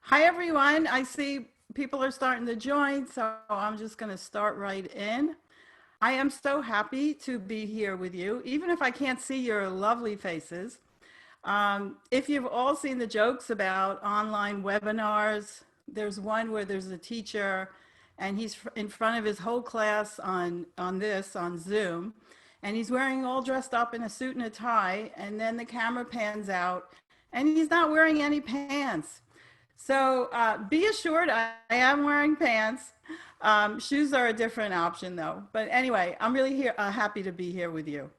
Hi, everyone. I see people are starting to join, so I'm just going to start right in. I am so happy to be here with you, even if I can't see your lovely faces. If you've all seen the jokes about online webinars, there's one where there's a teacher and he's in front of his whole class on Zoom, and he's wearing all dressed up in a suit and a tie, and then the camera pans out and he's not wearing any pants. So be assured I am wearing pants. Shoes are a different option though. But anyway, I'm really happy to be here with you.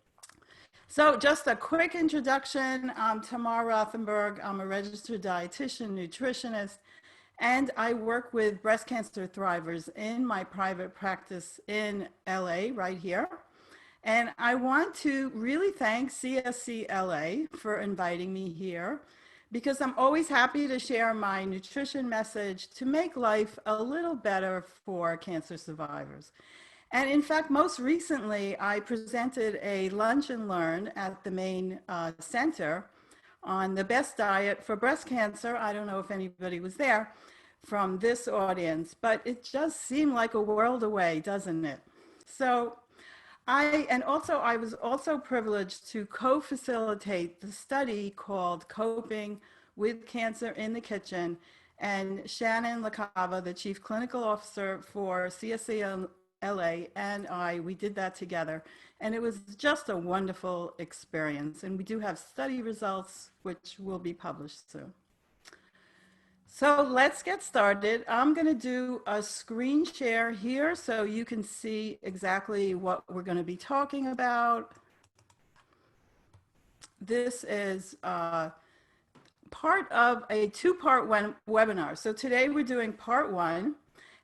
So just a quick introduction. I'm Tamar Rothenberg. I'm a registered dietitian nutritionist, and I work with breast cancer thrivers in my private practice in LA right here. And I want to really thank CSC LA for inviting me here because I'm always happy to share my nutrition message to make life a little better for cancer survivors. And in fact, most recently, I presented a lunch and learn at the main center on the best diet for breast cancer. I don't know if anybody was there from this audience, but it just seemed like a world away, doesn't it? So I was also privileged to co-facilitate the study called Coping with Cancer in the Kitchen, and Shannon La Cava, the Chief Clinical Officer for CSC LA, and we did that together. And it was just a wonderful experience. And we do have study results, which will be published soon. So let's get started. I'm going to do a screen share here so you can see exactly what we're going to be talking about. This is part of a two-part webinar. So today we're doing part one,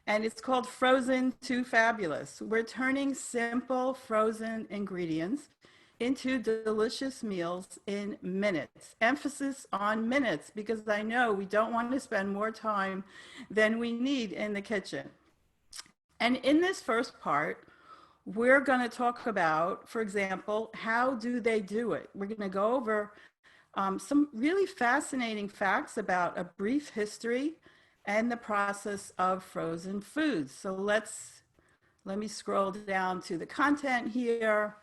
and it's called Frozen to Fabulous. We're turning simple frozen ingredients into delicious meals in minutes. Emphasis on minutes, because I know we don't want to spend more time than we need in the kitchen. And in this first part, we're going to talk about, for example, how do they do it? We're going to go over some really fascinating facts about a brief history and the process of frozen foods. So let me scroll down to the content here.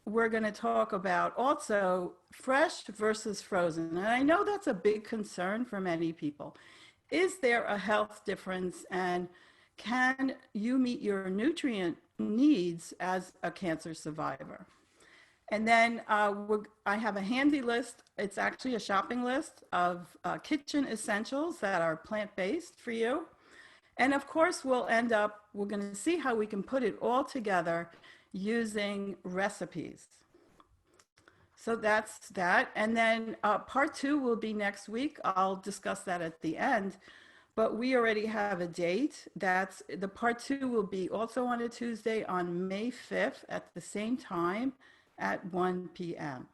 We're going to talk about also fresh versus frozen. And I know that's a big concern for many people. Is there a health difference, and can you meet your nutrient needs as a cancer survivor? And then I have a handy list. It's actually a shopping list of kitchen essentials that are plant-based for you. And of course, we're going to see how we can put it all together using recipes. So that's that. And then part two will be next week. I'll discuss that at the end. But we already have a date. That's the part two will be also on a Tuesday on May 5th at the same time at 1 p.m.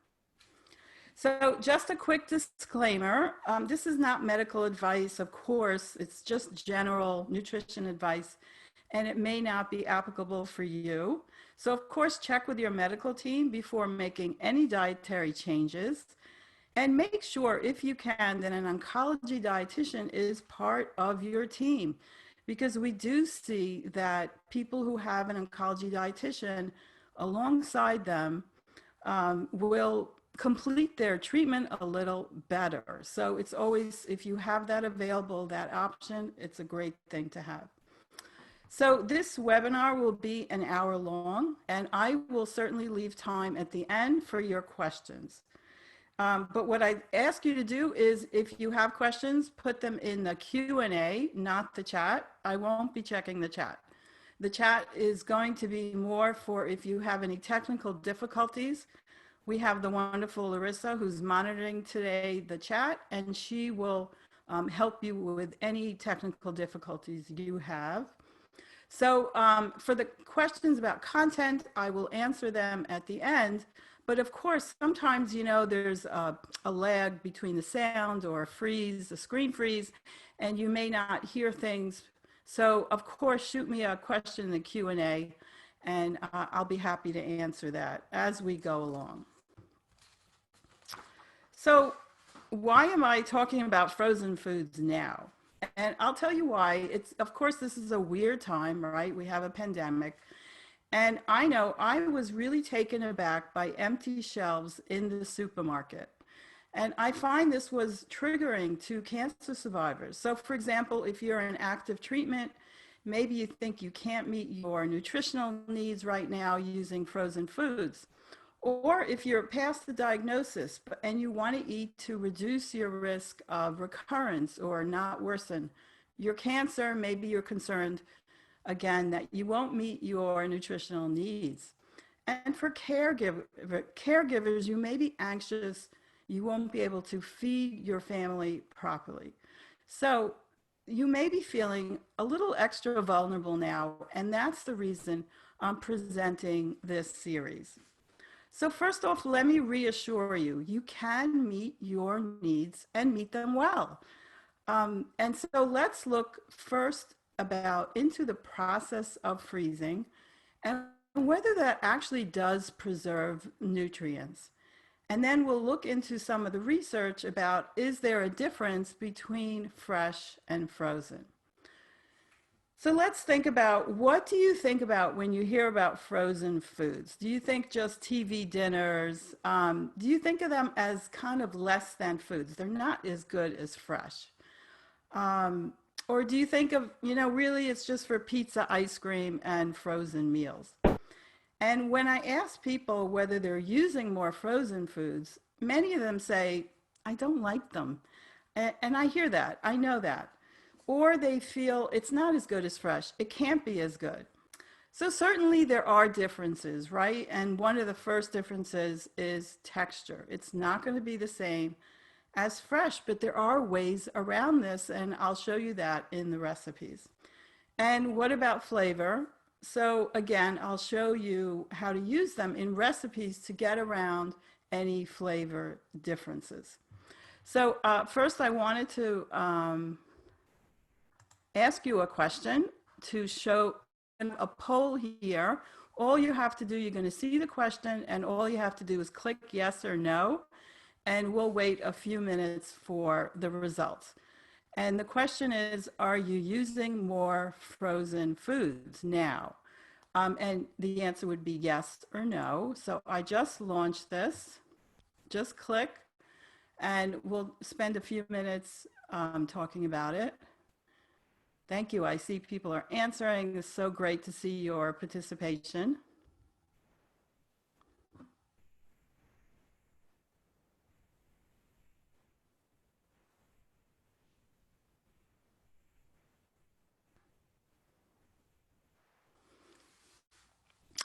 So just a quick disclaimer, this is not medical advice, of course, it's just general nutrition advice, and it may not be applicable for you. So of course, check with your medical team before making any dietary changes, and make sure, if you can, that an oncology dietitian is part of your team, because we do see that people who have an oncology dietitian alongside them will complete their treatment a little better. So it's always, if you have that available, that option, it's a great thing to have. So this webinar will be an hour long, and I will certainly leave time at the end for your questions. But what I ask you to do is, if you have questions, put them in the Q&A, not the chat. I won't be checking the chat. The chat is going to be more for if you have any technical difficulties. We have the wonderful Larissa who's monitoring today the chat, and she will help you with any technical difficulties you have. So for the questions about content, I will answer them at the end. But of course, sometimes, you know, there's a lag between the sound or a freeze, a screen freeze, and you may not hear things. So of course, shoot me a question in the Q&A, and I'll be happy to answer that as we go along. So why am I talking about frozen foods now? And I'll tell you why. It's, of course, this is a weird time, right? We have a pandemic. And I know I was really taken aback by empty shelves in the supermarket. And I find this was triggering to cancer survivors. So, for example, if you're in active treatment, maybe you think you can't meet your nutritional needs right now using frozen foods. Or if you're past the diagnosis and you want to eat to reduce your risk of recurrence or not worsen your cancer, maybe you're concerned again that you won't meet your nutritional needs. And for caregivers, you may be anxious, you won't be able to feed your family properly. So you may be feeling a little extra vulnerable now, and that's the reason I'm presenting this series. So first off, let me reassure you, you can meet your needs and meet them well. And so let's look first about into the process of freezing and whether that actually does preserve nutrients. And then we'll look into some of the research about, is there a difference between fresh and frozen? So let's think about, what do you think about when you hear about frozen foods? Do you think just TV dinners? Do you think of them as kind of less than foods? They're not as good as fresh. Or do you think of, really it's just for pizza, ice cream, and frozen meals? And when I ask people whether they're using more frozen foods, many of them say, I don't like them. And I hear that, I know that. Or they feel it's not as good as fresh, it can't be as good. So certainly there are differences, right? And one of the first differences is texture. It's not going to be the same as fresh, but there are ways around this, and I'll show you that in the recipes. And what about flavor? So again, I'll show you how to use them in recipes to get around any flavor differences. So first I wanted to ask you a question to show a poll here. All you have to do, you're going to see the question, and all you have to do is click yes or no, and we'll wait a few minutes for the results. And the question is, are you using more frozen foods now? And the answer would be yes or no. So I just launched this. Just click, and we'll spend a few minutes talking about it. Thank you. I see people are answering. It's so great to see your participation.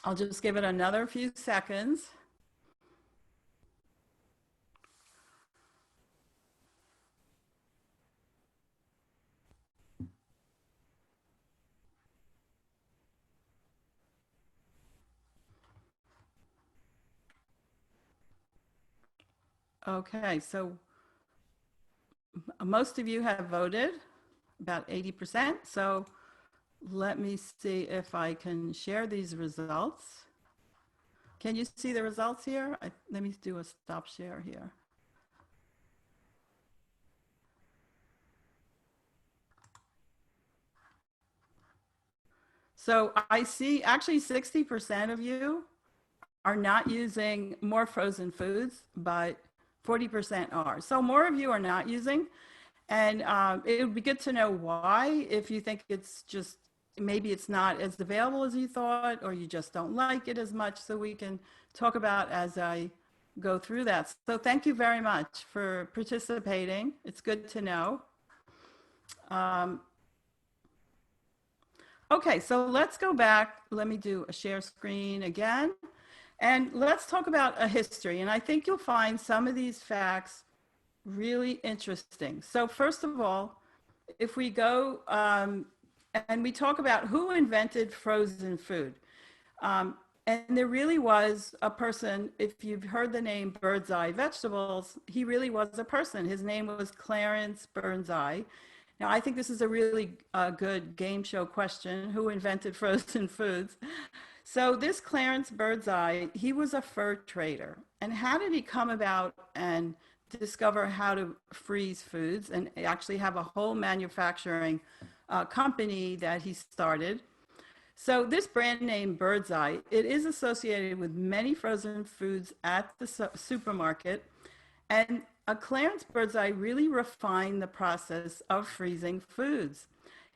I'll just give it another few seconds. Okay, so most of you have voted, about 80%. So let me see if I can share these results. Can you see the results here? Let me do a stop share here. So I see actually 60% of you are not using more frozen foods, but 40% are. So more of you are not using. And it would be good to know why, if you think it's just, maybe it's not as available as you thought, or you just don't like it as much, so we can talk about as I go through that. So thank you very much for participating. It's good to know. Okay, so let's go back. Let me do a share screen again. And let's talk about a history. And I think you'll find some of these facts really interesting. So first of all, if we go and we talk about who invented frozen food. And there really was a person, if you've heard the name Birdseye Vegetables, he really was a person. His name was Clarence Burnseye. Now, I think this is a really good game show question, who invented frozen foods? So this Clarence Birdseye, he was a fur trader. And how did he come about and discover how to freeze foods and actually have a whole manufacturing company that he started. So this brand name Bird's Eye, it is associated with many frozen foods at the supermarket. And Clarence Birdseye really refined the process of freezing foods.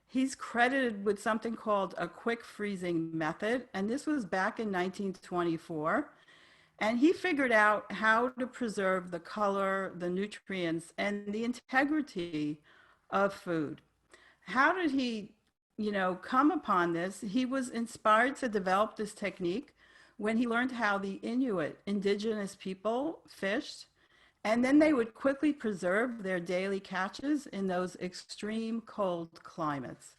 He's credited with something called a quick freezing method, and this was back in 1924. And he figured out how to preserve the color, the nutrients, and the integrity of food. How did he, come upon this? He was inspired to develop this technique when he learned how the Inuit, indigenous people, fished, and then they would quickly preserve their daily catches in those extreme cold climates.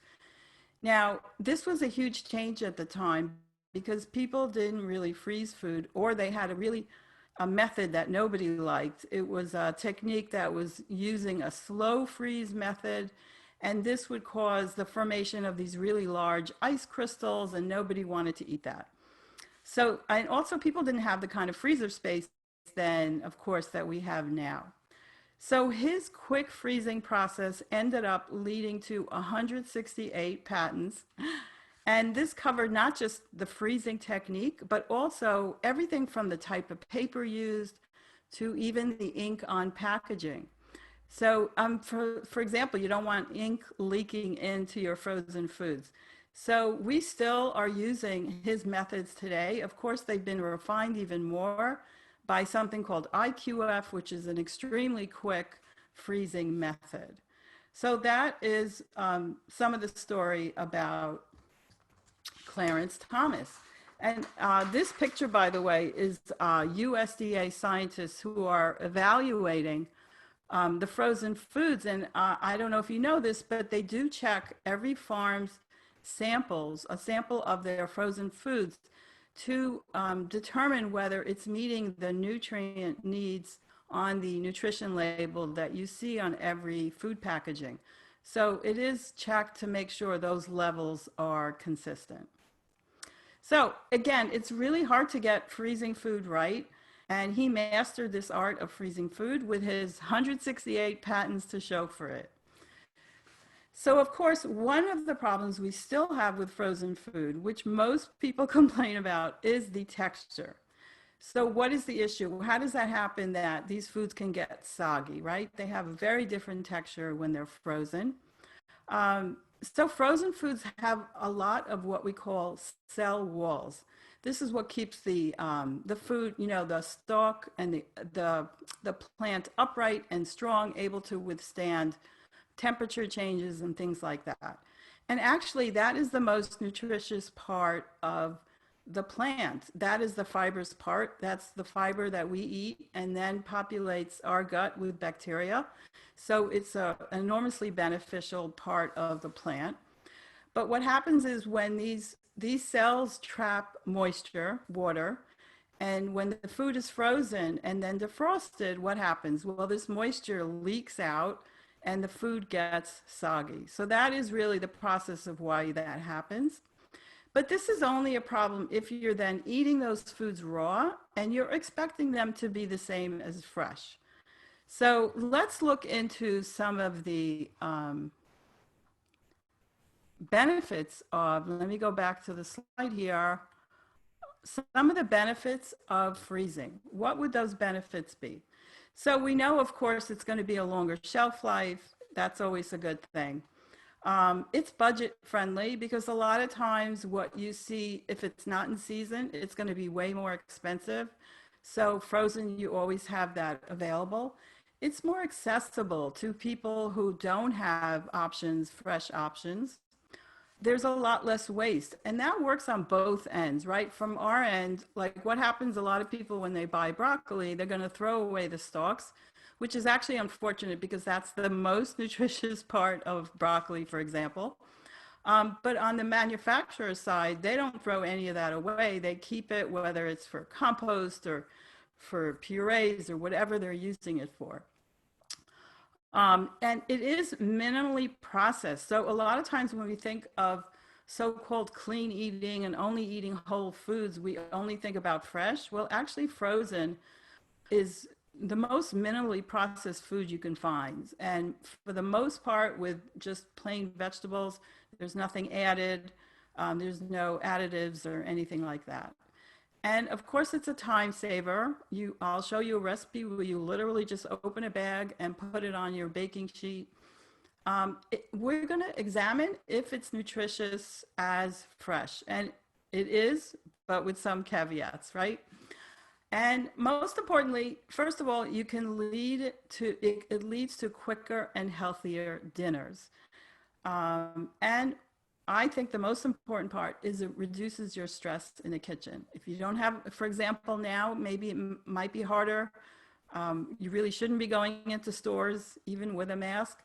Now, this was a huge change at the time because people didn't really freeze food, or they had a method that nobody liked. It was a technique that was using a slow freeze method, and this would cause the formation of these really large ice crystals, and nobody wanted to eat that. So, and also people didn't have the kind of freezer space then, of course, that we have now. So his quick freezing process ended up leading to 168 patents. And this covered not just the freezing technique, but also everything from the type of paper used to even the ink on packaging. So for example, you don't want ink leaking into your frozen foods. So we still are using his methods today. Of course, they've been refined even more by something called IQF, which is an extremely quick freezing method. So that is some of the story about Clarence Thomas. And this picture, by the way, is USDA scientists who are evaluating the frozen foods. And I don't know if you know this, but they do check every farm's a sample of their frozen foods to determine whether it's meeting the nutrient needs on the nutrition label that you see on every food packaging. So it is checked to make sure those levels are consistent. So again, it's really hard to get freezing food right. And he mastered this art of freezing food with his 168 patents to show for it. So of course, one of the problems we still have with frozen food, which most people complain about, is the texture. So what is the issue? How does that happen that these foods can get soggy, right? They have a very different texture when they're frozen. So frozen foods have a lot of what we call cell walls. This is what keeps the food, the stalk and the plant upright and strong, able to withstand temperature changes and things like that. And actually, that is the most nutritious part of the plant. That is the fibrous part. That's the fiber that we eat and then populates our gut with bacteria. So it's an enormously beneficial part of the plant. But what happens is when these cells trap moisture, water, and when the food is frozen and then defrosted, what happens? Well, this moisture leaks out and the food gets soggy. So that is really the process of why that happens. But this is only a problem if you're then eating those foods raw and you're expecting them to be the same as fresh. So let's look into some of the benefits of, let me go back to the slide here, some of the benefits of freezing. What would those benefits be? So we know, of course, it's going to be a longer shelf life. That's always a good thing. It's budget friendly because a lot of times what you see, if it's not in season, it's going to be way more expensive. So frozen, you always have that available. It's more accessible to people who don't have options, fresh options. There's a lot less waste, and that works on both ends, right? From our end, like what happens, a lot of people when they buy broccoli, they're going to throw away the stalks, which is actually unfortunate because that's the most nutritious part of broccoli, for example. But on the manufacturer side, they don't throw any of that away. They keep it, whether it's for compost or for purees or whatever they're using it for. And it is minimally processed. So a lot of times when we think of so-called clean eating and only eating whole foods, we only think about fresh. Well, actually frozen is the most minimally processed food you can find. And for the most part, with just plain vegetables, there's nothing added. There's no additives or anything like that. And of course, it's a time saver. I'll show you a recipe where you literally just open a bag and put it on your baking sheet. We're going to examine if it's nutritious as fresh. And it is, but with some caveats, right? And most importantly, first of all, you can lead to, it leads to quicker and healthier dinners. And I think the most important part is it reduces your stress in the kitchen. If you don't have, for example, now, maybe it might be harder. You really shouldn't be going into stores, even with a mask.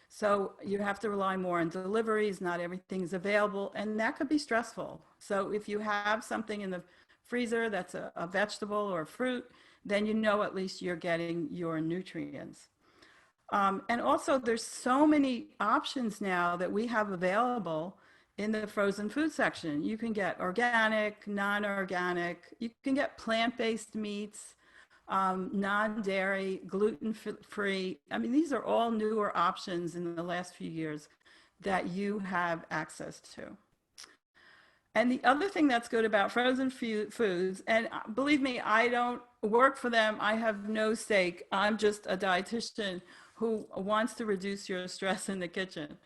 So you have to rely more on deliveries. Not everything's available, and that could be stressful. So if you have something in the freezer that's a vegetable or a fruit, then you know at least you're getting your nutrients. And also, there's so many options now that we have available in the frozen food section. You can get organic, non-organic, you can get plant-based meats, non-dairy, gluten-free. I mean, these are all newer options in the last few years that you have access to. And the other thing that's good about frozen foods, and believe me, I don't work for them. I have no stake. I'm just a dietitian who wants to reduce your stress in the kitchen.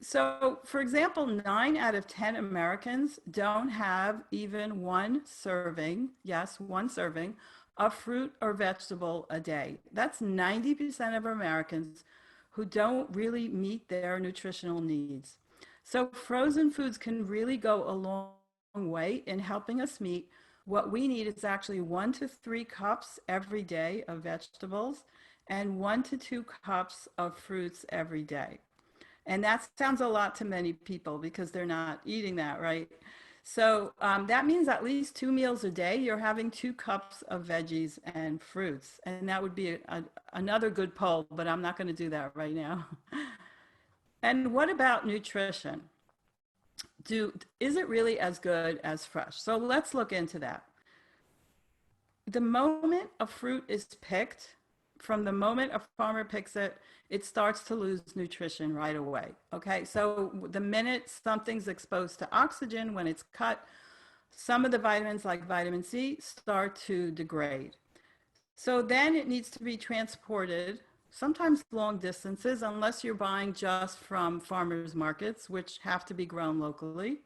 So, for example, 9 out of 10 Americans don't have even one serving, yes, one serving, of fruit or vegetable a day. That's 90% of Americans who don't really meet their nutritional needs. So frozen foods can really go a long way in helping us meet what we need. Is actually 1 to 3 cups every day of vegetables and 1 to 2 cups of fruits every day. And that sounds a lot to many people because they're not eating that, right? So that means at least 2 meals a day, you're having 2 cups of veggies and fruits. And that would be another good poll, but I'm not going to do that right now. And what about nutrition? Is it really as good as fresh? So let's look into that. The moment a fruit is picked, from the moment a farmer picks it, it starts to lose nutrition right away. Okay, so the minute something's exposed to oxygen when it's cut, some of the vitamins like vitamin C start to degrade. So then it needs to be transported, sometimes long distances, unless you're buying just from farmers markets, which have to be grown locally.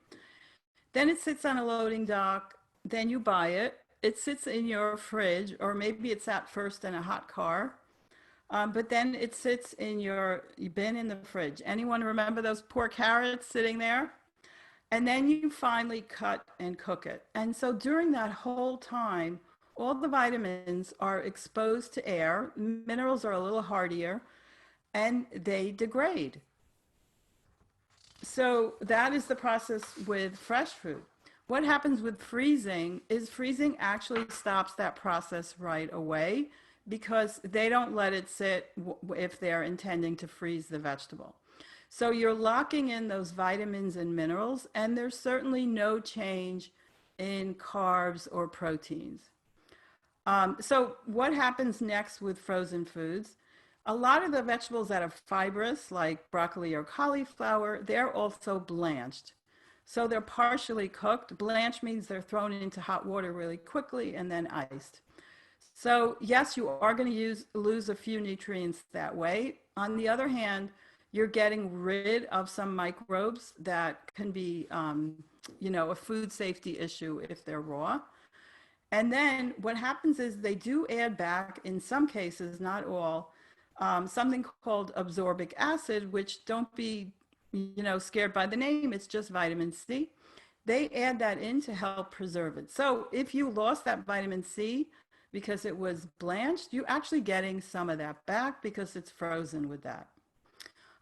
Then it sits on a loading dock, then you buy it. It sits in your fridge, or maybe it's at first in a hot car. But then it sits in your bin in the fridge. Anyone remember those poor carrots sitting there? And then you finally cut and cook it. And so during that whole time, all the vitamins are exposed to air, minerals are a little hardier, and they degrade. So that is the process with fresh food. What happens with freezing is freezing actually stops that process right away because they don't let it sit if they're intending to freeze the vegetable. So you're locking in those vitamins and minerals, and there's certainly no change in carbs or proteins. So what happens next with frozen foods? A lot of the vegetables that are fibrous, like broccoli or cauliflower, they're also blanched. So they're partially cooked. Blanch means they're thrown into hot water really quickly and then iced. So yes, you are going to lose a few nutrients that way. On the other hand, you're getting rid of some microbes that can be, a food safety issue if they're raw. And then what happens is they do add back, in some cases, not all, something called absorbic acid, which, don't be scared by the name, it's just vitamin C. They add that in to help preserve it. So if you lost that vitamin C because it was blanched, you're actually getting some of that back because it's frozen with that.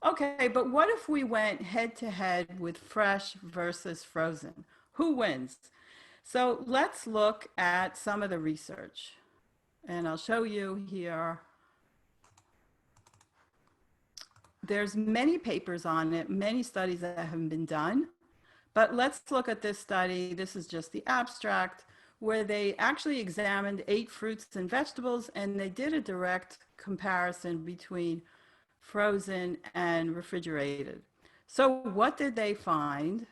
Okay, but what if we went head to head with fresh versus frozen? Who wins? So let's look at some of the research. And I'll show you here. There's many papers on it, many studies that have been done. But let's look at this study. This is just the abstract, where they actually examined 8 fruits and vegetables, and they did a direct comparison between frozen and refrigerated. So what did they find?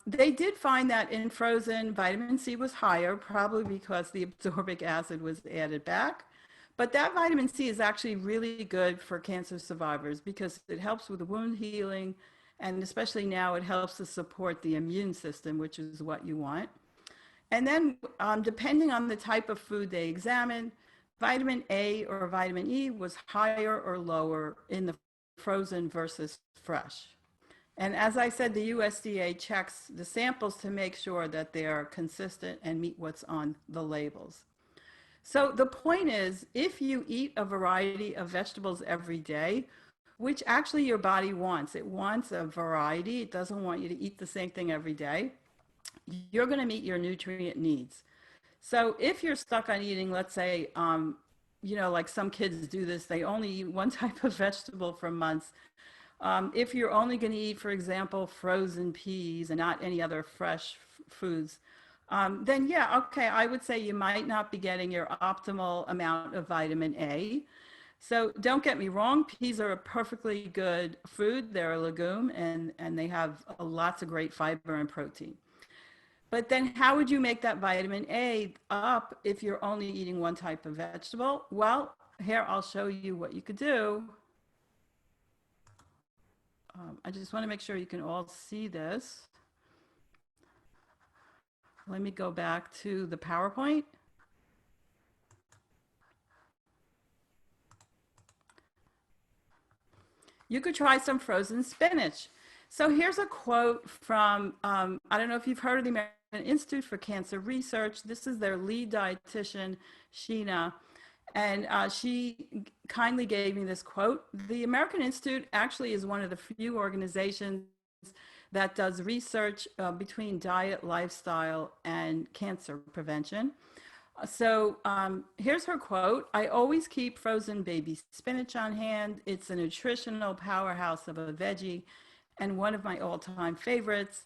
They did find that in frozen, vitamin C was higher, probably because the absorbic acid was added back. But that vitamin C is actually really good for cancer survivors because it helps with wound healing, and especially now it helps to support the immune system, which is what you want. And then, depending on the type of food they examined, vitamin A or vitamin E was higher or lower in the frozen versus fresh. And as I said, the USDA checks the samples to make sure that they are consistent and meet what's on the labels. So the point is, if you eat a variety of vegetables every day, which actually your body wants, it wants a variety, it doesn't want you to eat the same thing every day, you're going to meet your nutrient needs. So if you're stuck on eating, let's say, like some kids do this, they only eat one type of vegetable for months. If you're only going to eat, for example, frozen peas and not any other fresh foods, then yeah, okay, I would say you might not be getting your optimal amount of vitamin A. So don't get me wrong, peas are a perfectly good food. They're a legume, and they have lots of great fiber and protein. But then how would you make that vitamin A up if you're only eating one type of vegetable? Well, here I'll show you what you could do. I just want to make sure you can all see this. Let me go back to the PowerPoint. You could try some frozen spinach. So here's a quote from, I don't know if you've heard of the American Institute for Cancer Research. This is their lead dietitian, Sheena, and she kindly gave me this quote. The American Institute actually is one of the few organizations that does research between diet, lifestyle, and cancer prevention. So here's her quote. I always keep frozen baby spinach on hand. It's a nutritional powerhouse of a veggie and one of my all-time favorites.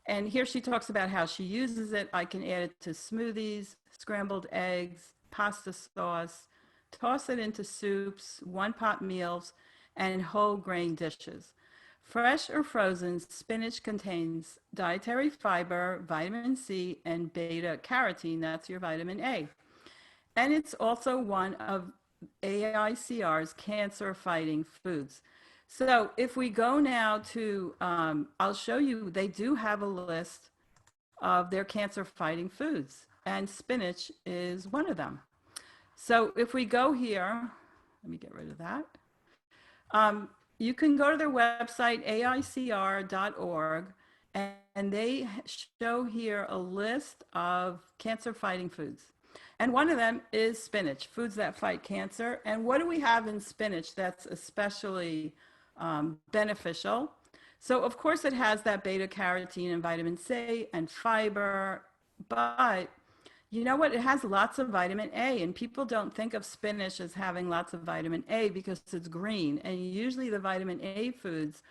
And here she talks about how she uses it. I can add it to smoothies, scrambled eggs, pasta sauce, toss it into soups, one-pot meals, and whole grain dishes. Fresh or frozen, spinach contains dietary fiber, vitamin C, and beta carotene. That's your vitamin A. And it's also one of AICR's cancer-fighting foods. So if we go now to, I'll show you, they do have a list of their cancer-fighting foods, and spinach is one of them. So if we go here, let me get rid of that. You can go to their website, aicr.org, and they show here a list of cancer-fighting foods. And one of them is spinach, foods that fight cancer. And what do we have in spinach that's especially beneficial? So of course it has that beta carotene and vitamin C and fiber, but you know what? It has lots of vitamin A, and people don't think of spinach as having lots of vitamin A because it's green. And usually the vitamin A foods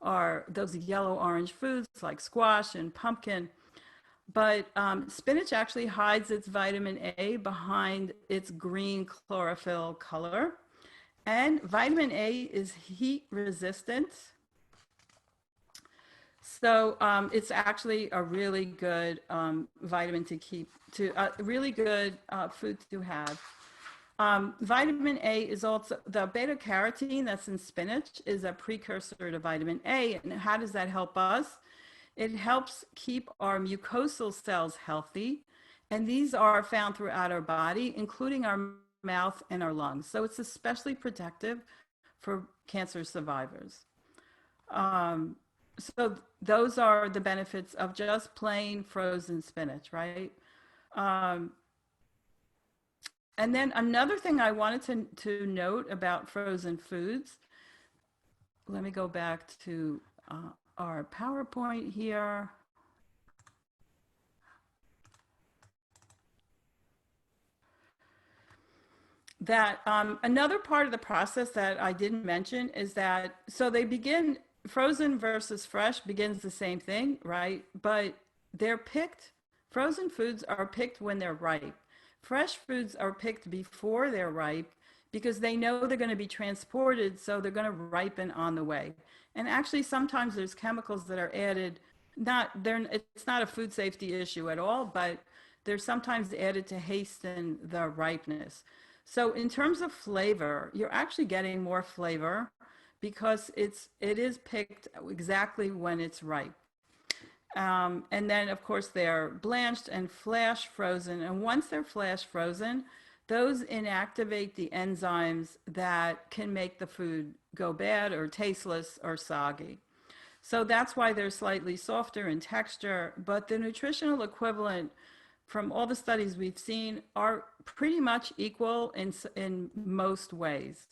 are those yellow-orange foods like squash and pumpkin. But spinach actually hides its vitamin A behind its green chlorophyll color. And vitamin A is heat resistant. So it's actually a really good vitamin to keep, really good food to have. Vitamin A is also, the beta carotene that's in spinach is a precursor to vitamin A. And how does that help us? It helps keep our mucosal cells healthy. And these are found throughout our body, including our mouth and our lungs. So it's especially protective for cancer survivors. So those are the benefits of just plain frozen spinach, right? And then another thing I wanted to note about frozen foods, let me go back to our PowerPoint here. That another part of the process that I didn't mention is that, so they begin, frozen versus fresh begins the same thing, right? But they're picked, frozen foods are picked when they're ripe. Fresh foods are picked before they're ripe because they know they're going to be transported, so they're going to ripen on the way. And actually, sometimes there's chemicals that are added. It's not a food safety issue at all, but they're sometimes added to hasten the ripeness. So in terms of flavor, you're actually getting more flavor because it is picked exactly when it's ripe. And then, of course, they're blanched and flash frozen. And once they're flash frozen, those inactivate the enzymes that can make the food go bad or tasteless or soggy. So that's why they're slightly softer in texture, but the nutritional equivalent from all the studies we've seen are pretty much equal in most ways.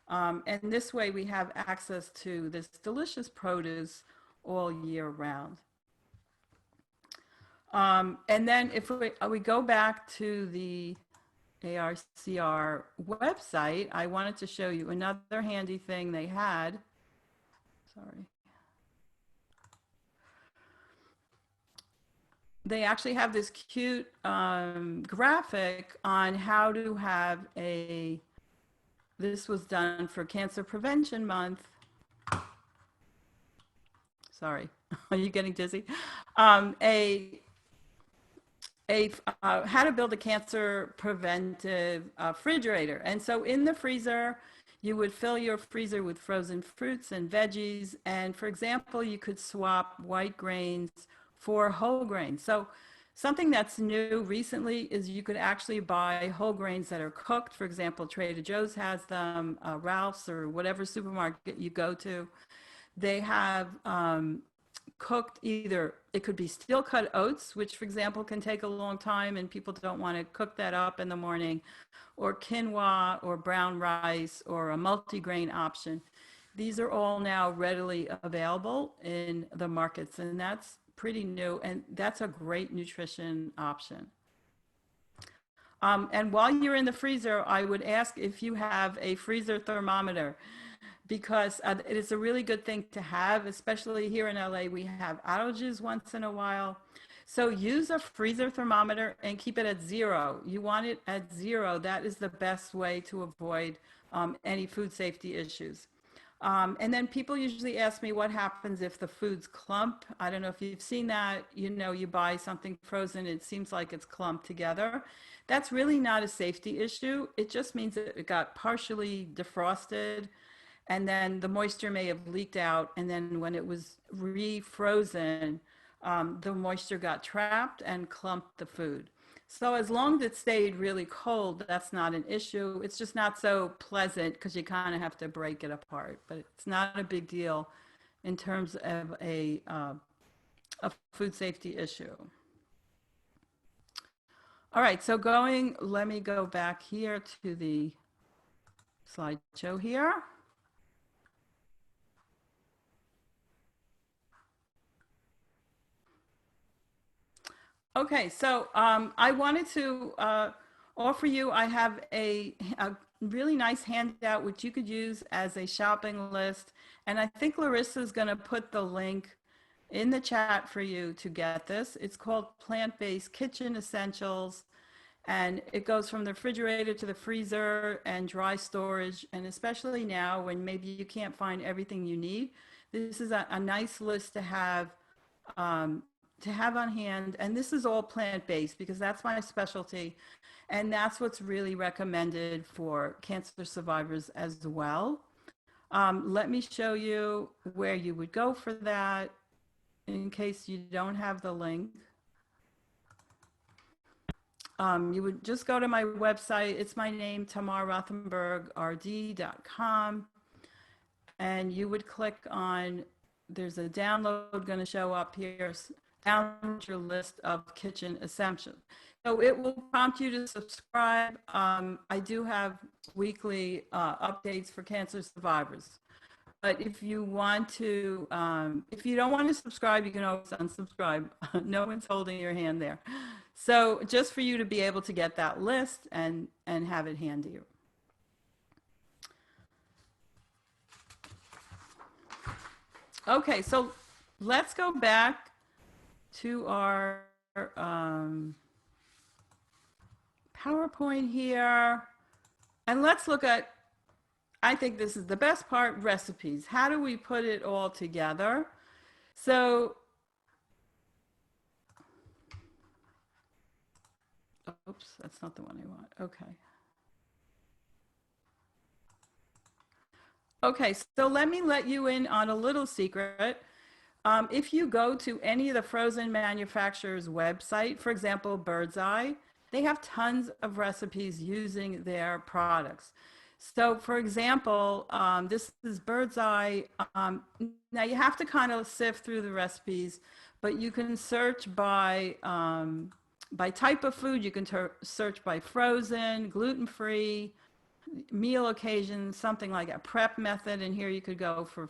And this way we have access to this delicious produce all year round. And then if we go back to the ARCR website, I wanted to show you another handy thing they had. Sorry. They actually have this cute graphic on how to have this was done for Cancer Prevention Month. Sorry, are you getting dizzy? How to build a cancer preventive refrigerator. And so in the freezer, you would fill your freezer with frozen fruits and veggies. And for example, you could swap white grains for whole grains. So something that's new recently is you could actually buy whole grains that are cooked. For example, Trader Joe's has them, Ralph's or whatever supermarket you go to. They have cooked either, it could be steel cut oats, which for example can take a long time and people don't want to cook that up in the morning, or quinoa or brown rice or a multi-grain option. These are all now readily available in the markets, and that's pretty new, and that's a great nutrition option. And while you're in the freezer, I would ask if you have a freezer thermometer, because it is a really good thing to have, especially here in LA. We have outages once in a while. So use a freezer thermometer and keep it at 0. You want it at 0. That is the best way to avoid any food safety issues. And then people usually ask me what happens if the foods clump. I don't know if you've seen that. You know, you buy something frozen, it seems like it's clumped together. That's really not a safety issue. It just means that it got partially defrosted, and then the moisture may have leaked out, and then when it was refrozen, the moisture got trapped and clumped the food. So as long as it stayed really cold, that's not an issue. It's just not so pleasant because you kind of have to break it apart, but it's not a big deal in terms of a food safety issue. All right, so let me go back here to the slideshow here. Okay, so I wanted to offer you, I have a really nice handout which you could use as a shopping list. And I think Larissa's going to put the link in the chat for you to get this. It's called Plant-Based Kitchen Essentials. And it goes from the refrigerator to the freezer and dry storage. And especially now when maybe you can't find everything you need, this is a nice list to have on hand. And this is all plant-based because that's my specialty. And that's what's really recommended for cancer survivors as well. Let me show you where you would go for that in case you don't have the link. You would just go to my website. It's my name, Tamar Rothenberg, rd.com. And you would click on, there's a download going to show up here. Download your list of kitchen essentials. So it will prompt you to subscribe. I do have weekly updates for cancer survivors. But if you want to, if you don't want to subscribe, you can always unsubscribe. No one's holding your hand there. So just for you to be able to get that list and have it handy. Okay, so let's go back to our um, PowerPoint here. And let's look at, I think this is the best part, recipes. How do we put it all together? So, oops, that's not the one I want. Okay. Okay, so let me let you in on a little secret. If you go to any of the frozen manufacturers' website, for example, Bird's Eye, they have tons of recipes using their products. So, for example, this is Bird's Eye. Now, you have to kind of sift through the recipes, but you can search by type of food. You can search by frozen, gluten-free, meal occasion, something like a prep method. And here you could go for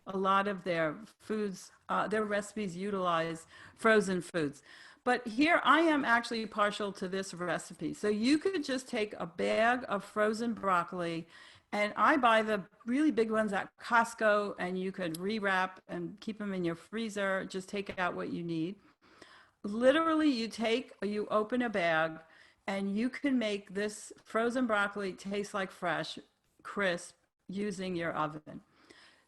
a lot of their foods, their recipes utilize frozen foods. But here I am actually partial to this recipe. So you could just take a bag of frozen broccoli, and I buy the really big ones at Costco, and you could rewrap and keep them in your freezer. Just take out what you need. Literally, you open a bag, and you can make this frozen broccoli taste like fresh, crisp, using your oven.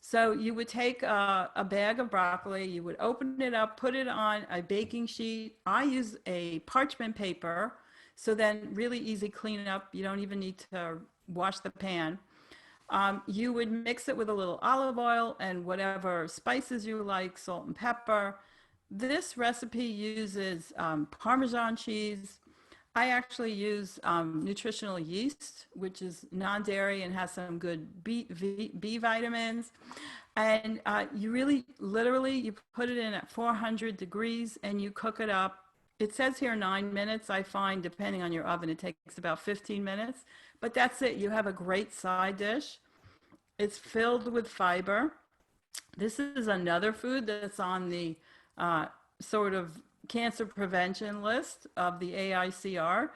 So you would take a bag of broccoli, you would open it up, put it on a baking sheet. I use a parchment paper, so then really easy cleanup. You don't even need to wash the pan. You would mix it with a little olive oil and whatever spices you like, salt and pepper. This recipe uses Parmesan cheese. I actually use nutritional yeast, which is non-dairy and has some good B vitamins. And you really, literally, you put it in at 400 degrees and you cook it up. It says here 9 minutes. I find, depending on your oven, it takes about 15 minutes. But that's it. You have a great side dish. It's filled with fiber. This is another food that's on the sort of cancer prevention list of the AICR.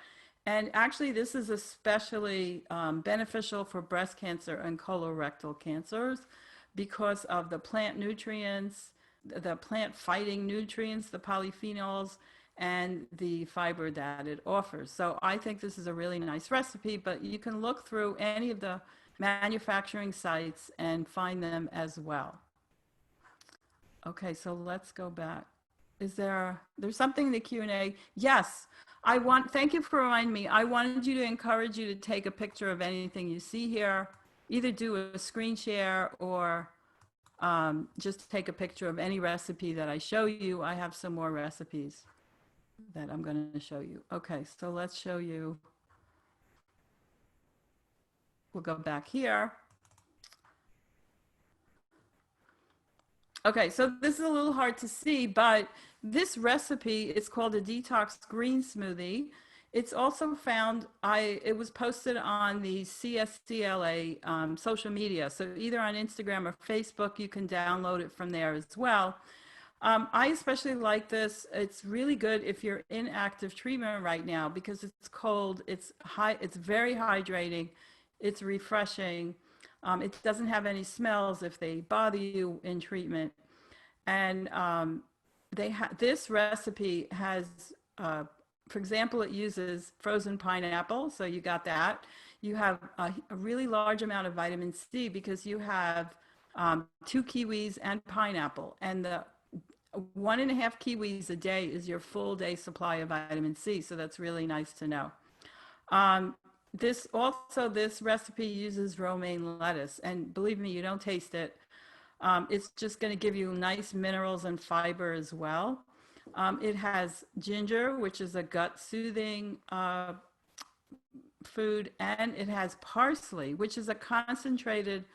And actually, this is especially beneficial for breast cancer and colorectal cancers because of the plant nutrients, the plant fighting nutrients, the polyphenols, and the fiber that it offers. So I think this is a really nice recipe, but you can look through any of the manufacturing sites and find them as well. Okay, so let's go back. There's something in the Q&A? Yes, thank you for reminding me. I wanted you to encourage you to take a picture of anything you see here. Either do a screen share or just take a picture of any recipe that I show you. I have some more recipes that I'm going to show you. Okay, so let's show you. We'll go back here. Okay, so this is a little hard to see, but this recipe is called a detox green smoothie. It's also found, it was posted on the CSCLA social media. So either on Instagram or Facebook, you can download it from there as well. I especially like this. It's really good if you're in active treatment right now because it's cold, it's very hydrating, it's refreshing. It doesn't have any smells if they bother you in treatment. And this recipe has, for example, it uses frozen pineapple. So you got that. You have a really large amount of vitamin C because you have 2 kiwis and pineapple. And the 1.5 kiwis a day is your full day supply of vitamin C. So that's really nice to know. This recipe uses romaine lettuce, and believe me, you don't taste it. It's just going to give you nice minerals and fiber as well. It has ginger, which is a gut soothing food, and it has parsley, which is a concentrated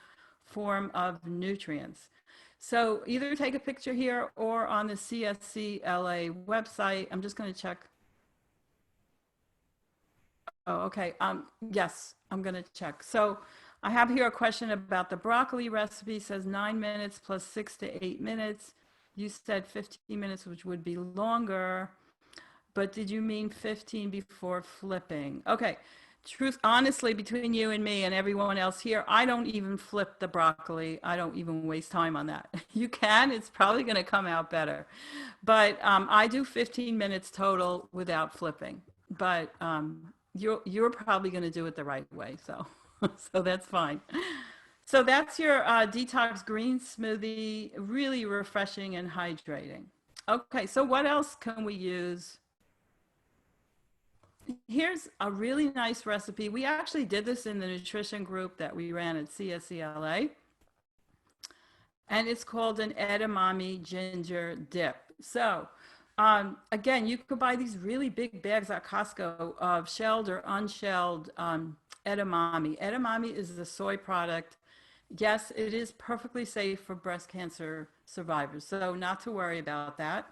form of nutrients. So either take a picture here or on the CSCLA website. I'm just going to check. Oh, okay. Yes, I'm going to check. So I have here a question about the broccoli recipe. It says 9 minutes plus 6 to 8 minutes. You said 15 minutes, which would be longer. But did you mean 15 before flipping? Okay. Truth, honestly, between you and me and everyone else here, I don't even flip the broccoli. I don't even waste time on that. You can, it's probably going to come out better. But I do 15 minutes total without flipping. But you're probably going to do it the right way. So, so that's fine. So that's your detox green smoothie, really refreshing and hydrating. Okay, so what else can we use? Here's a really nice recipe. We actually did this in the nutrition group that we ran at CSCLA, and it's called an edamame ginger dip. So, again, you could buy these really big bags at Costco of shelled or unshelled edamame. Edamame is a soy product. Yes, it is perfectly safe for breast cancer survivors, so not to worry about that.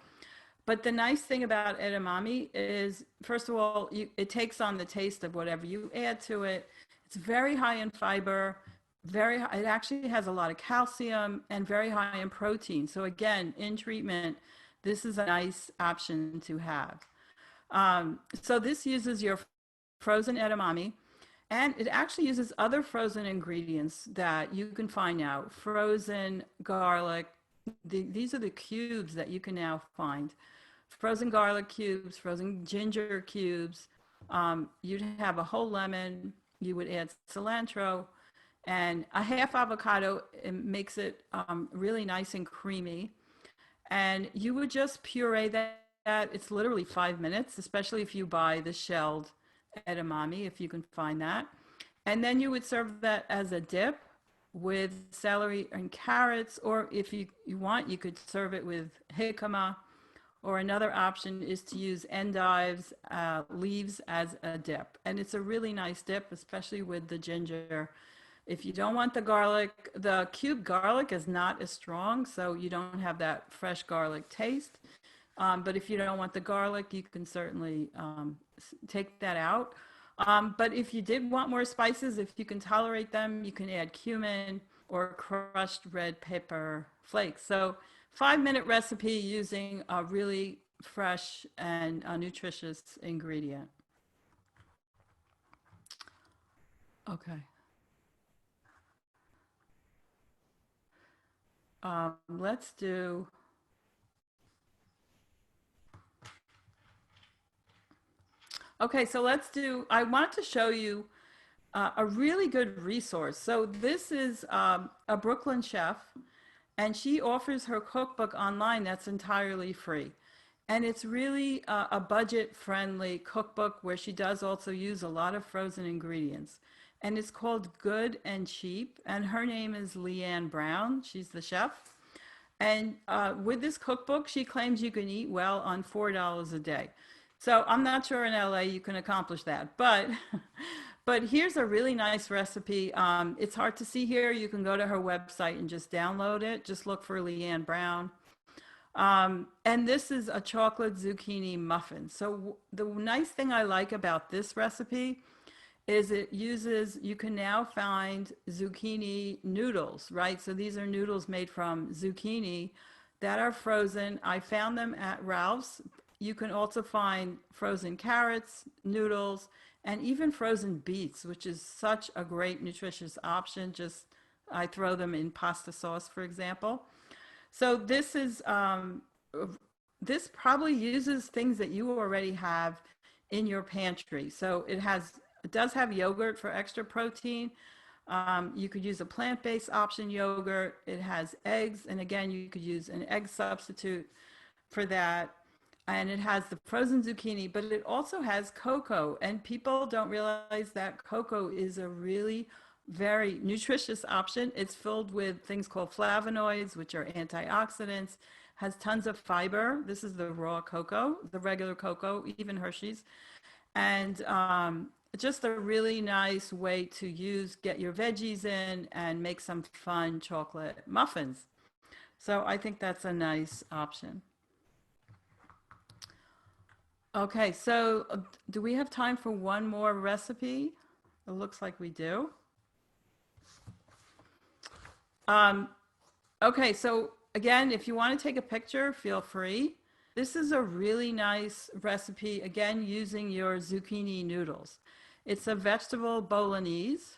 But the nice thing about edamame is, first of all, it takes on the taste of whatever you add to it. It's very high in fiber, very high, it actually has a lot of calcium and very high in protein. So again, in treatment, this is a nice option to have. So this uses your frozen edamame, and it actually uses other frozen ingredients that you can find now. Frozen garlic. These are the cubes that you can now find. Frozen garlic cubes, frozen ginger cubes. You'd have a whole lemon. You would add cilantro and a half avocado. It makes it really nice and creamy. And you would just puree that. It's literally 5 minutes, especially if you buy the shelled edamame, if you can find that. And then you would serve that as a dip with celery and carrots, or if you want, you could serve it with jicama, or another option is to use endives leaves as a dip. And it's a really nice dip, especially with the ginger. If you don't want the garlic, the cubed garlic is not as strong, so you don't have that fresh garlic taste. But if you don't want the garlic, you can certainly take that out. But if you did want more spices, if you can tolerate them, you can add cumin or crushed red pepper flakes. So 5-minute recipe using a really fresh and nutritious ingredient. Okay. Let's do. Okay, so let's do. I want to show you a really good resource. So this is a Brooklyn chef, and she offers her cookbook online that's entirely free. And it's really a budget-friendly cookbook where she does also use a lot of frozen ingredients. And it's called Good and Cheap. And her name is Leanne Brown. She's the chef. And with this cookbook, she claims you can eat well on $4 a day. So I'm not sure in LA you can accomplish that, but but here's a really nice recipe. It's hard to see here. You can go to her website and just download it. Just look for Leanne Brown. And this is a chocolate zucchini muffin. So the nice thing I like about this recipe is it uses, you can now find zucchini noodles, right? So these are noodles made from zucchini that are frozen. I found them at Ralph's. You can also find frozen carrots, noodles, and even frozen beets, which is such a great nutritious option. Just, I throw them in pasta sauce, for example. So this is, this probably uses things that you already have in your pantry. So it does have yogurt for extra protein. You could use a plant-based option yogurt. It has eggs, and again, you could use an egg substitute for that. And it has the frozen zucchini, but it also has cocoa. And people don't realize that cocoa is a really very nutritious option. It's filled with things called flavonoids, which are antioxidants, has tons of fiber. This is the raw cocoa, the regular cocoa, even Hershey's. And just a really nice way to get your veggies in and make some fun chocolate muffins. So I think that's a nice option. Okay, so do we have time for one more recipe? It looks like we do. Okay, so again, if you want to take a picture, feel free. This is a really nice recipe, again, using your zucchini noodles. It's a vegetable bolognese.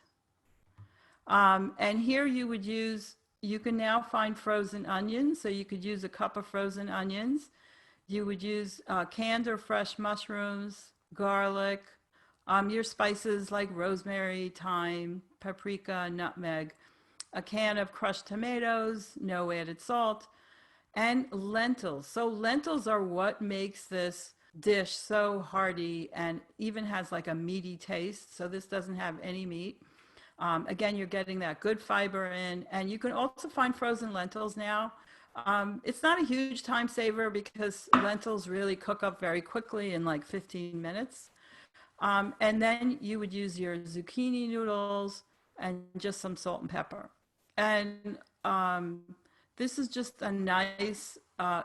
And here you can now find frozen onions. So you could use a cup of frozen onions. You would use canned or fresh mushrooms, garlic, your spices like rosemary, thyme, paprika, nutmeg, a can of crushed tomatoes, no added salt, and lentils. So lentils are what makes this dish so hearty and even has like a meaty taste. So this doesn't have any meat. Again, you're getting that good fiber in, and you can also find frozen lentils now. It's not a huge time saver because lentils really cook up very quickly in like 15 minutes. And then you would use your zucchini noodles and just some salt and pepper. And this is just a nice,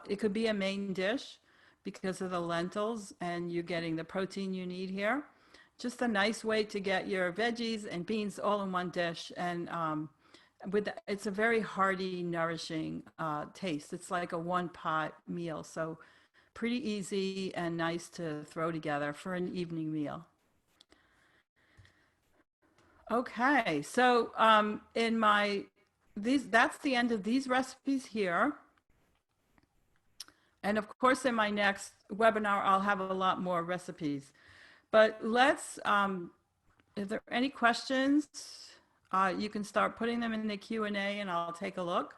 it could be a main dish because of the lentils, and you're getting the protein you need here. Just a nice way to get your veggies and beans all in one dish. And it's a very hearty, nourishing taste. It's like a one pot meal. So pretty easy and nice to throw together for an evening meal. Okay, so that's the end of these recipes here. And of course, in my next webinar, I'll have a lot more recipes. But if there are any questions, you can start putting them in the Q&A and I'll take a look.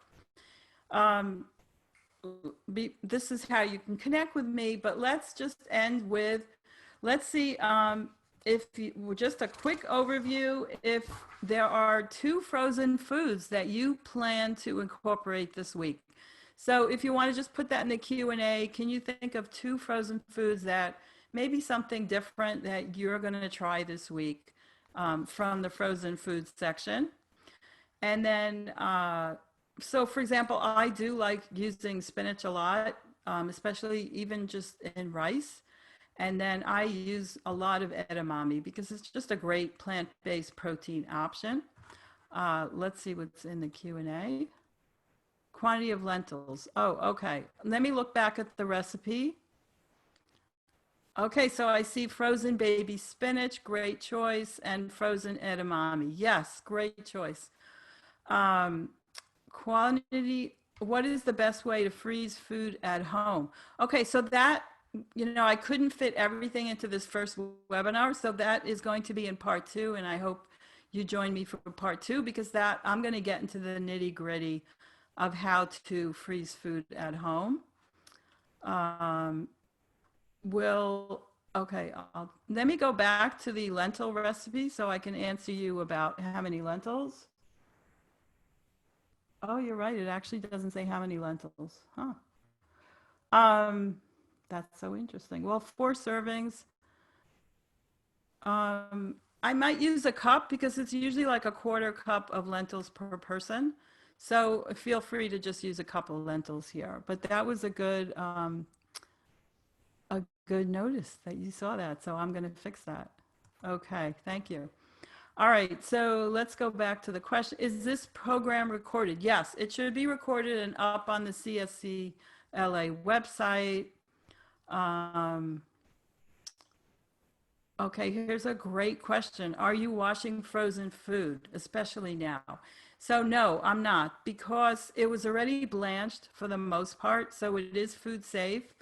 This is how you can connect with me, but let's just end with, let's see, just a quick overview, if there are 2 frozen foods that you plan to incorporate this week. So if you want to just put that in the Q&A, can you think of 2 frozen foods that maybe something different that you're going to try this week from the frozen food section? And then, so for example, I do like using spinach a lot, especially even just in rice. And then I use a lot of edamame because it's just a great plant-based protein option. Let's see what's in the Q&A. Quantity of lentils. Oh, okay. Let me look back at the recipe. Okay, so I see frozen baby spinach, great choice, and frozen edamame. Yes, great choice. Quantity, what is the best way to freeze food at home? Okay, so that, I couldn't fit everything into this first webinar, so that is going to be in part 2, and I hope you join me for part 2 because I'm going to get into the nitty gritty of how to freeze food at home. Let me go back to the lentil recipe so I can answer you about how many lentils. Oh, you're right. It actually doesn't say how many lentils. Huh. That's so interesting. Well, 4 servings. I might use a cup because it's usually like a 1/4 cup of lentils per person. So feel free to just use a couple of lentils here. But that was a good notice that you saw that. So I'm going to fix that. Okay, thank you. All right, so let's go back to the question. Is this program recorded? Yes, it should be recorded and up on the CSCLA website. Okay, here's a great question. Are you washing frozen food, especially now? So no, I'm not, because it was already blanched for the most part, so it is food safe.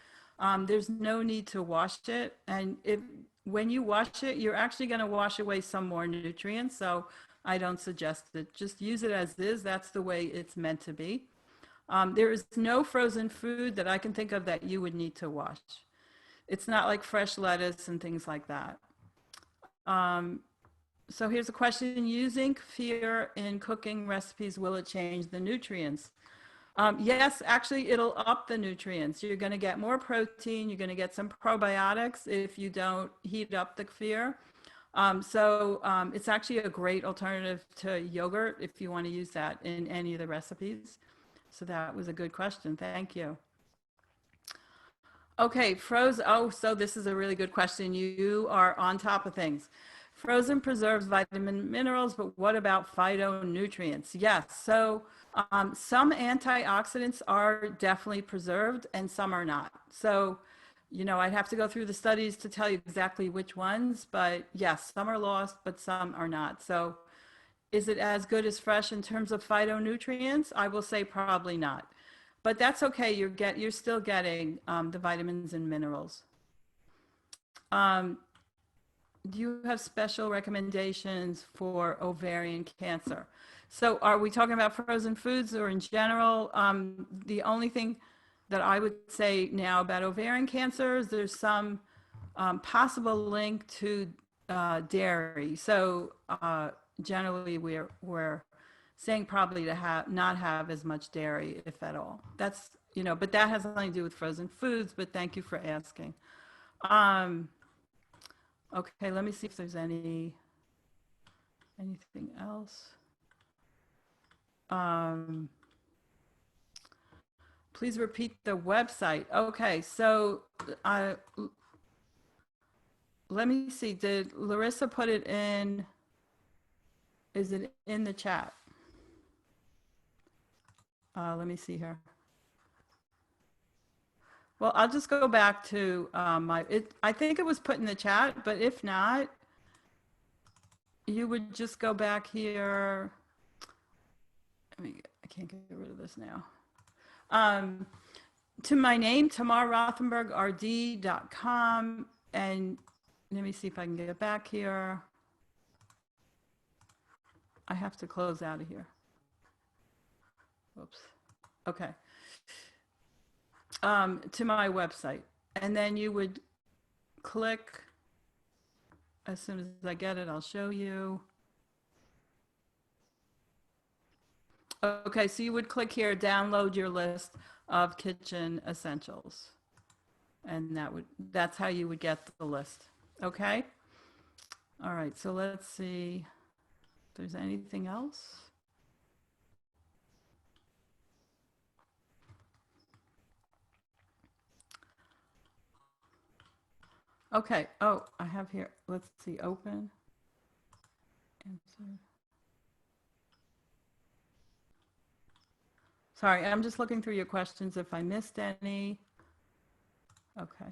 There's no need to wash it. And when you wash it, you're actually going to wash away some more nutrients. So I don't suggest it. Just use it as is. That's the way it's meant to be. There is no frozen food that I can think of that you would need to wash. It's not like fresh lettuce and things like that. So here's a question. Using kefir in cooking recipes, will it change the nutrients? Yes, actually, it'll up the nutrients. You're going to get more protein. You're going to get some probiotics if you don't heat up the kefir. It's actually a great alternative to yogurt if you want to use that in any of the recipes. So that was a good question. Thank you. Okay, so this is a really good question. You are on top of things. Frozen preserves vitamin minerals, but what about phytonutrients? Yes, so some antioxidants are definitely preserved and some are not. So you know, I'd have to go through the studies to tell you exactly which ones, but yes, some are lost, but some are not. So is it as good as fresh in terms of phytonutrients? I will say probably not, but that's okay. You're still getting the vitamins and minerals. Um, do you have special recommendations for ovarian cancer? So are we talking about frozen foods or in general? The only thing that I would say now about ovarian cancer is there's some possible link to dairy. So generally we're saying probably to have not have as much dairy, if at all. That's, you know, but that has nothing to do with frozen foods, but thank you for asking. Um, okay, let me see if there's anything else. Please repeat the website. Okay, so let me see. Did Larissa put it in? Is it in the chat? Let me see here. Well, I'll just go back to I think it was put in the chat, but if not, you would just go back here. I can't get rid of this now. To my name, Tamar Rothenberg, rd.com. And let me see if I can get it back here. I have to close out of here. Whoops. Okay. To my website. And then you would click, as soon as I get it, I'll show you. Okay, so you would click here, download your list of kitchen essentials. And that's how you would get the list. Okay? All right, so let's see if there's anything else. Okay, oh, I have here, let's see, open. Answer. Sorry, I'm just looking through your questions if I missed any. Okay.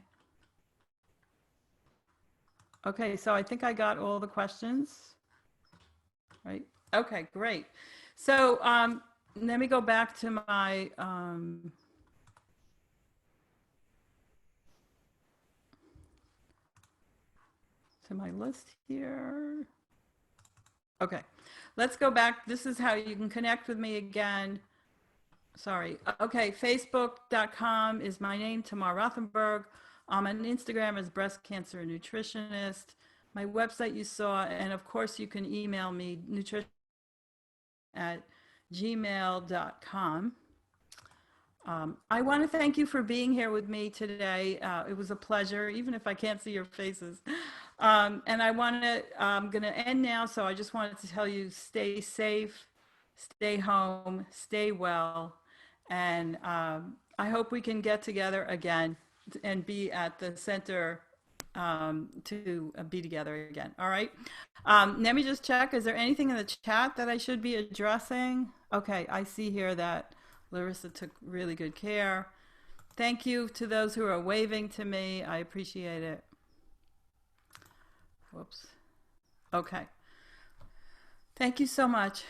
Okay, so I think I got all the questions. Right? Okay, great. So let me go back to my list here. Okay, let's go back. This is how you can connect with me again. Sorry. Okay, facebook.com is my name, Tamar Rothenberg. On Instagram as Breast Cancer Nutritionist. My website you saw, and of course you can email me, nutrition@gmail.com. I want to thank you for being here with me today. It was a pleasure, even if I can't see your faces. And I'm going to end now, so I just wanted to tell you, stay safe, stay home, stay well, and I hope we can get together again and be at the center to be together again. All right. Let me just check. Is there anything in the chat that I should be addressing? Okay, I see here that Larissa took really good care. Thank you to those who are waving to me. I appreciate it. Whoops. Okay. Thank you so much.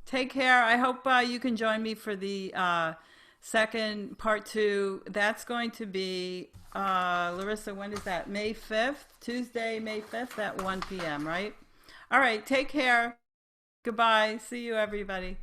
Take care. I hope you can join me for the second part 2. That's going to be, Larissa, when is that? May 5th, Tuesday, May 5th at 1 p.m., right? All right. Take care. Goodbye. See you, everybody.